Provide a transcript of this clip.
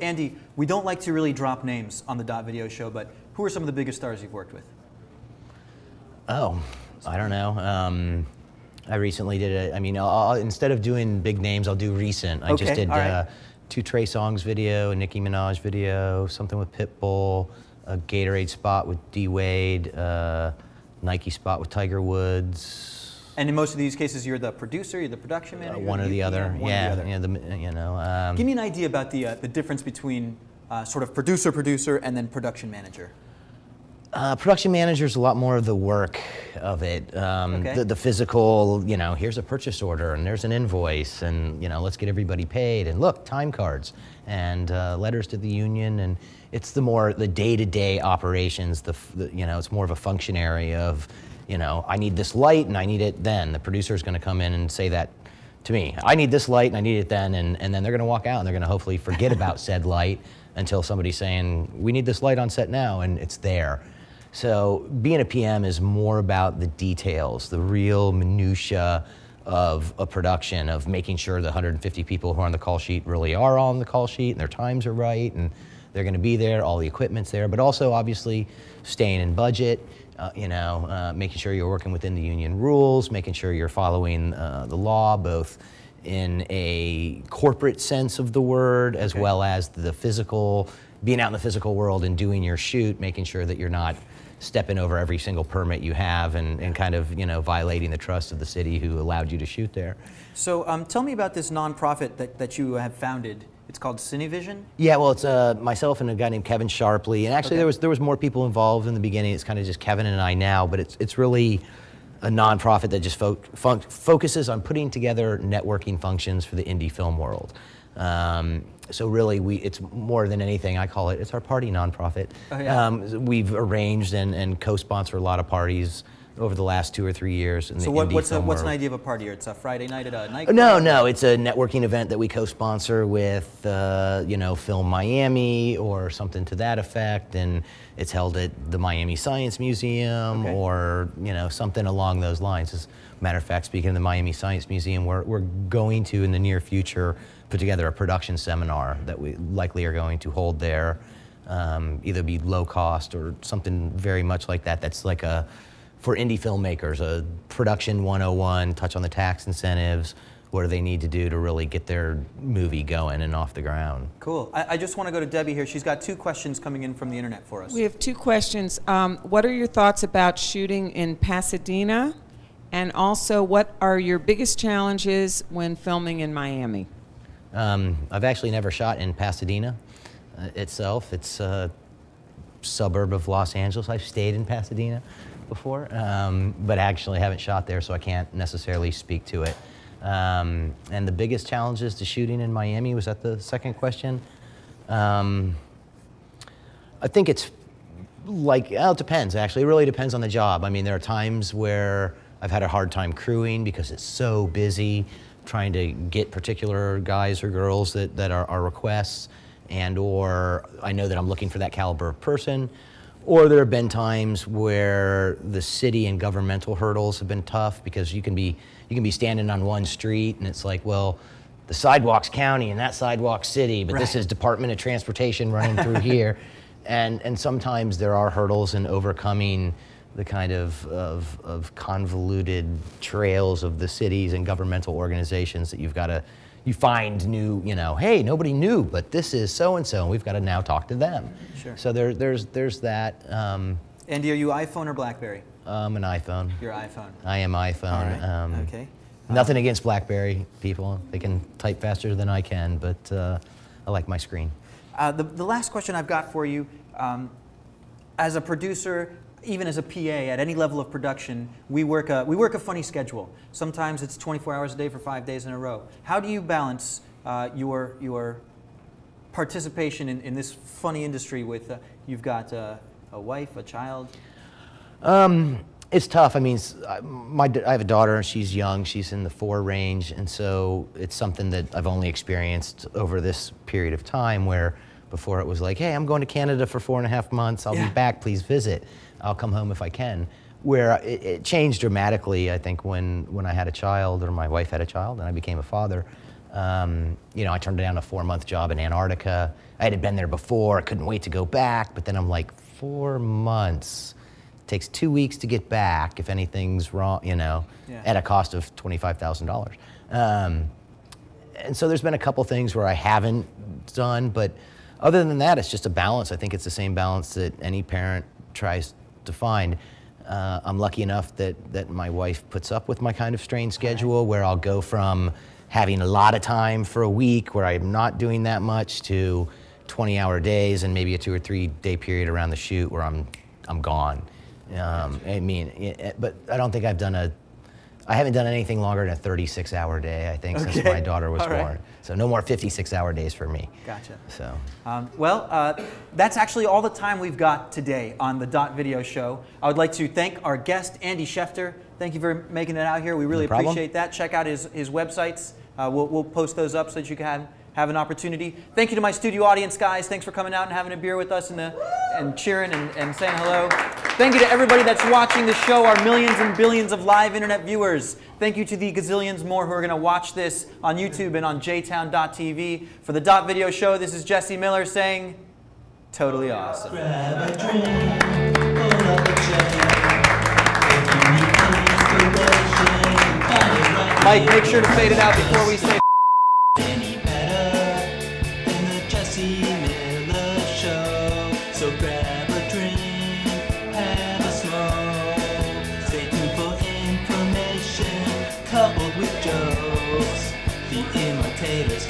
Andy, we don't like to really drop names on the Dot Video Show, but who are some of the biggest stars you've worked with? Oh, I don't know. I recently did instead of doing big names, I'll do recent. I just did two Trey Songz video, a Nicki Minaj video, something with Pitbull, a Gatorade spot with D Wade, Nike spot with Tiger Woods. And in most of these cases, you're the producer, you're the production manager? One or the other, yeah. Give me an idea about the difference between sort of producer, and then production manager. Production manager's a lot more of the work of it. The physical, here's a purchase order, and there's an invoice, and let's get everybody paid, and look, time cards, and letters to the union, and it's the day-to-day operations. It's more of a functionary of, I need this light and I need it then. The producer's going to come in and say that to me. I need this light and I need it then, and then they're going to walk out and they're going to hopefully forget about said light until somebody's saying, we need this light on set now, and it's there. So being a PM is more about the details, the real minutia of a production, of making sure the 150 people who are on the call sheet really are on the call sheet and their times are right and they're going to be there, all the equipment's there, but also obviously staying in budget, making sure you're working within the union rules, making sure you're following the law, both in a corporate sense of the word, as well as the physical, being out in the physical world and doing your shoot, making sure that you're not stepping over every single permit you have and kind of, violating the trust of the city who allowed you to shoot there. So tell me about this nonprofit that you have founded. It's called Cinevision? Yeah, well, it's myself and a guy named Kevin Sharpley, and actually there was more people involved in the beginning. It's kind of just Kevin and I now, but it's really a nonprofit that just focuses on putting together networking functions for the indie film world. So really, it's more than anything, I call it's our party nonprofit. Oh, yeah. We've arranged and co-sponsor a lot of parties over the last 2 or 3 years. In what's an idea of a party? It's a Friday night at a nightclub? No, it's a networking event that we co-sponsor with, Film Miami or something to that effect, and it's held at the Miami Science Museum or, something along those lines. As a matter of fact, speaking of the Miami Science Museum, we're going to, in the near future, put together a production seminar that we likely are going to hold there, either be low cost or something very much like that. That's like for indie filmmakers, a production 101, touch on the tax incentives, what do they need to do to really get their movie going and off the ground. Cool. I just want to go to Debbie here. She's got 2 questions coming in from the internet for us. We have 2 questions. What are your thoughts about shooting in Pasadena? And also, what are your biggest challenges when filming in Miami? I've actually never shot in Pasadena itself. It's a suburb of Los Angeles. I've stayed in Pasadena before, but actually haven't shot there, so I can't necessarily speak to it. And the biggest challenges to shooting in Miami, was that the second question? I think it's it depends, actually. It really depends on the job. I mean, there are times where I've had a hard time crewing because it's so busy, trying to get particular guys or girls that are requests, or I know that I'm looking for that caliber of person. Or there have been times where the city and governmental hurdles have been tough, because you can be standing on one street and it's like, well, the sidewalk's county and that sidewalk's city, but this is Department of Transportation running through here. And sometimes there are hurdles in overcoming the kind of convoluted trails of the cities and governmental organizations that you find new, hey, nobody knew, but this is so-and-so, and we've got to now talk to them. Sure. So there's that. Andy, are you iPhone or BlackBerry? I'm an iPhone. You're iPhone. I am iPhone. All right. Okay. Nothing against BlackBerry people. They can type faster than I can, but I like my screen. The last question I've got for you, as a producer, even as a PA at any level of production, we work a funny schedule. Sometimes it's 24 hours a day for 5 days in a row. How do you balance your participation in this funny industry with you've got a wife, a child? It's tough. I mean, I have a daughter, and she's young. She's in the 4 range, and so it's something that I've only experienced over this period of time, where Before it was like, hey, I'm going to Canada for 4.5 months. I'll be back. Please visit. I'll come home if I can. Where it changed dramatically, I think, when I had a child, or my wife had a child, and I became a father. You know, I turned down a 4-month job in Antarctica. I had been there before. I couldn't wait to go back. But then I'm like, 4 months. It takes 2 weeks to get back if anything's wrong, you know, at a cost of $25,000. And so there's been a couple things where I haven't done, but other than that, it's just a balance. I think it's the same balance that any parent tries to find. I'm lucky enough that my wife puts up with my kind of strained schedule, where I'll go from having a lot of time for a week where I'm not doing that much to 20-hour days and maybe a 2 or 3 day period around the shoot where I'm gone. I mean, but I don't think I haven't done anything longer than a 36-hour day, I think, since my daughter was born. So no more 56-hour days for me. Gotcha. So, that's actually all the time we've got today on the Dot Video Show. I would like to thank our guest, Andy Schefter. Thank you for making it out here. We really appreciate that. Check out his websites. We'll post those up so that you can have an opportunity. Thank you to my studio audience, guys. Thanks for coming out and having a beer with us and cheering and saying hello. Thank you to everybody that's watching the show, our millions and billions of live internet viewers. Thank you to the gazillions more who are going to watch this on YouTube and on jtown.tv. For the Dot Video Show, this is Jesse Miller saying, totally awesome. Grab a drink, hold up a check. Mike, make sure to fade it out before we say Any better than the Jesse Miller Show. So grab a drink, have a smoke. Stay tuned for information coupled with jokes. The imitators